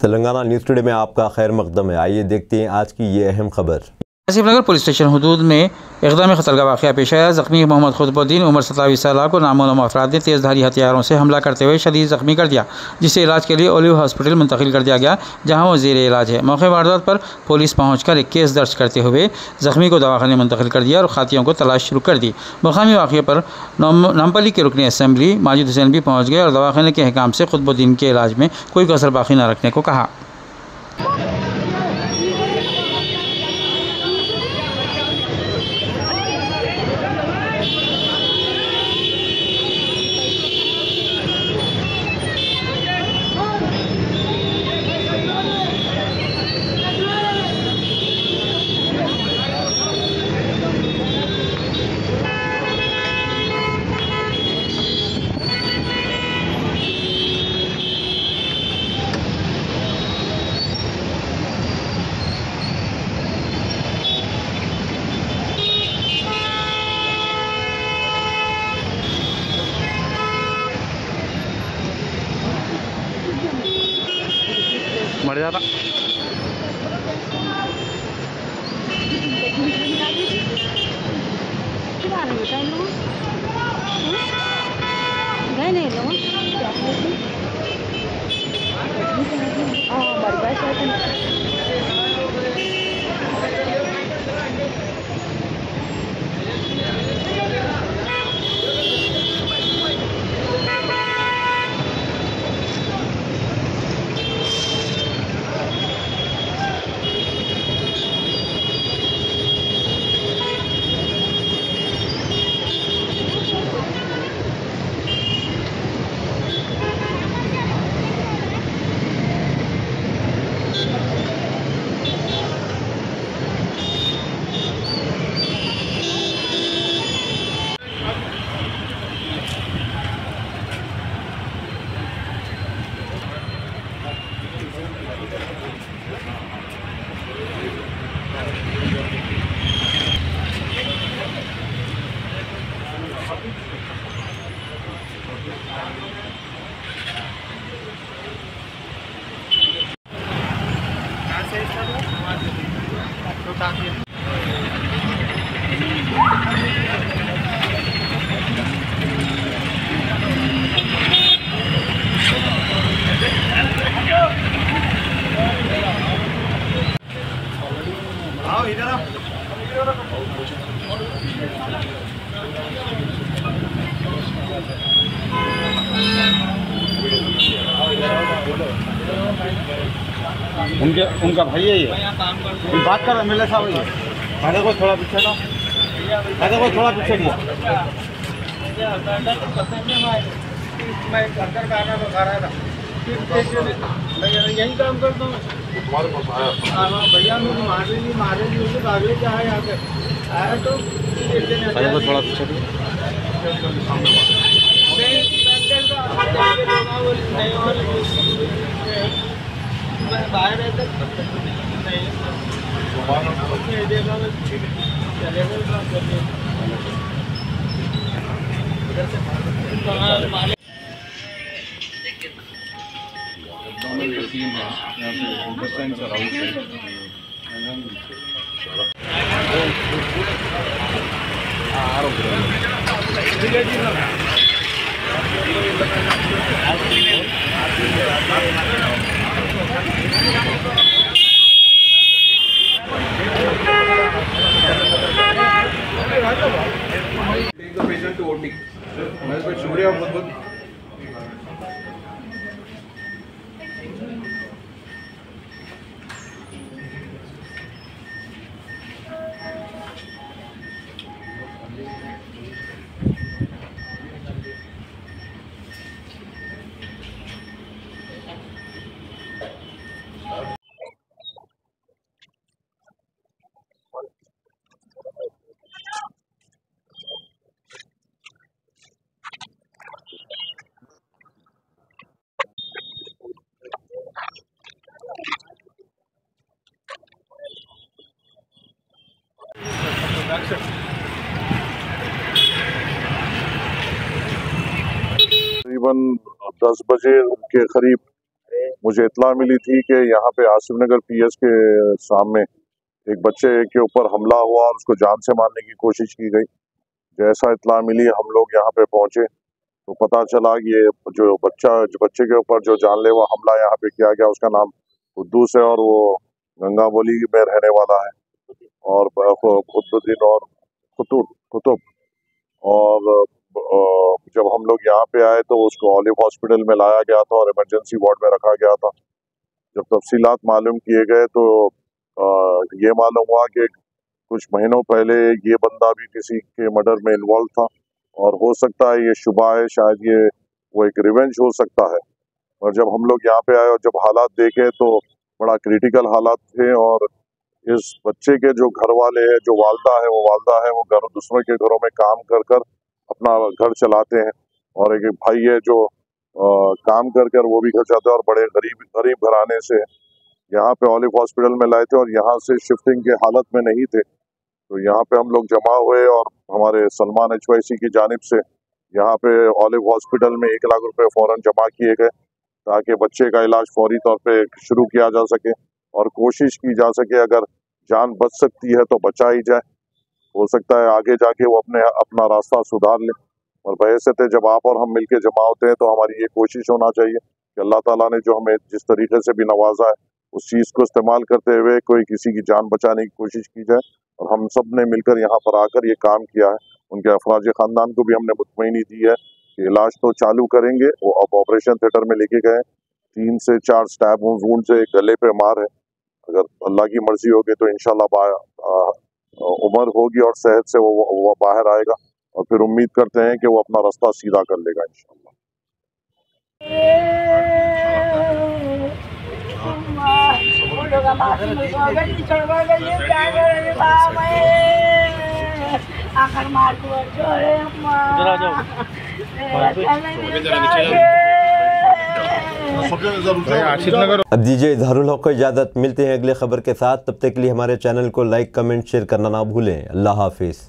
Telangana news today में आपका खैर मकदम है। आइए देखते हैं आज की ये अहम खबर। आसिफनगर पुलिस स्टेशन हदूद में इक़दाम क़त्ल का वाक़या पेश आया। ज़ख्मी मोहम्मद खुतबुद्दीन उम्र 27 साल को नामालूम अफराद ने तेज़धारी हथियारों से हमला करते हुए शदीद ज़ख्मी कर दिया, जिसे इलाज के लिए ओलिव हॉस्पिटल मुंतकिल कर दिया गया, जहां वो ज़ेर इलाज है। मौके वारदात पर पुलिस पहुंचकर एक केस दर्ज करते हुए ज़ख्मी को दवाखाने मुंतकिल कर दिया और खातियों को तलाश शुरू कर दी। मकामी वाक़े पर नामपल्ली के रुकन असम्बली माजिद हुसैन भी पहुँच गए और दवाखाने के अहकाम से खुतबुद्दीन के इलाज में कोई कसर बाकी न रखने को कहा। मर जाता गए नहीं लोग उनका भाई है ये बात कर मिले साहब ये आगे को थोड़ा पीछे दो, आगे को थोड़ा पीछे दिया। मैं अंदर का आना तो खा रहा था, यही काम करता हूँ। तुम्हारे पास आया भैया, मुझे मारे नहीं आगे क्या है यहाँ पे आया तो आगे को थोड़ा पीछे दिया। बाहर रहता नहीं patient to OT. शुक्रिया बहुत बहुत। तकरीबन 10 बजे के करीब मुझे इत्तला मिली थी कि यहाँ पे आसिफ नगर पीएस के सामने एक बच्चे के ऊपर हमला हुआ और उसको जान से मारने की कोशिश की गई। जैसा इत्तला मिली हम लोग यहाँ पे पहुंचे तो पता चला कि ये जो बच्चे के ऊपर जो जानलेवा हमला यहाँ पे किया गया उसका नाम कुद्दूस है और वो गंगाबोली में रहने वाला है, और खुद्दुद्दीन और कुतुब। और जब हम लोग यहाँ पे आए तो उसको ऑलिव हॉस्पिटल में लाया गया था और इमरजेंसी वार्ड में रखा गया था। जब तफसीलात मालूम किए गए तो ये मालूम हुआ कि कुछ महीनों पहले ये बंदा भी किसी के मर्डर में इन्वॉल्व था और हो सकता है ये शुबा है शायद ये वो एक रिवेंज हो सकता है। और जब हम लोग यहाँ पे आए और जब हालात देखे तो बड़ा क्रिटिकल हालात थे, और इस बच्चे के जो घर वाले हैं, जो वालदा है वो घर दूसरों के घरों में काम कर अपना घर चलाते हैं, और एक भाई है जो काम कर वो भी घर चलाते हैं, और बड़े गरीब घराने से यहाँ पे ऑलिव हॉस्पिटल में लाए थे और यहाँ से शिफ्टिंग के हालत में नहीं थे। तो यहाँ पे हम लोग जमा हुए और हमारे सलमान HYC की जानिब से यहाँ पे ऑलिव हॉस्पिटल में 1 लाख रुपए फौरन जमा किए गए ताकि बच्चे का इलाज फौरी तौर पे शुरू किया जा सके और कोशिश की जा सके अगर जान बच सकती है तो बचाई जाए। हो सकता है आगे जाके वो अपना रास्ता सुधार ले। और बहैसियत जब आप और हम मिलके जमा होते हैं तो हमारी ये कोशिश होना चाहिए कि अल्लाह ताला ने जो हमें जिस तरीके से भी नवाजा है उस चीज़ को इस्तेमाल करते हुए कोई किसी की जान बचाने की कोशिश की जाए। और हम सब ने मिलकर यहाँ पर आकर ये काम किया है। उनके अफराज ख़ानदान को भी हमने मुतमईनी दी है कि इलाज तो चालू करेंगे। वो अब ऑपरेशन थिएटर में लेके गए, 3 से 4 स्टैब वूंड से गले पे मार है। अगर अल्लाह की मर्जी होगी तो इंशाल्लाह उम्र होगी और सेहत से वो बाहर आएगा, और फिर उम्मीद करते हैं कि वो अपना रास्ता सीधा कर लेगा इंशाल्लाह। अब दीजिए इजहारुल हक को इजाज़त। मिलते हैं अगले खबर के साथ, तब तक के लिए हमारे चैनल को लाइक, कमेंट, शेयर करना ना भूलें। अल्लाह हाफिज़।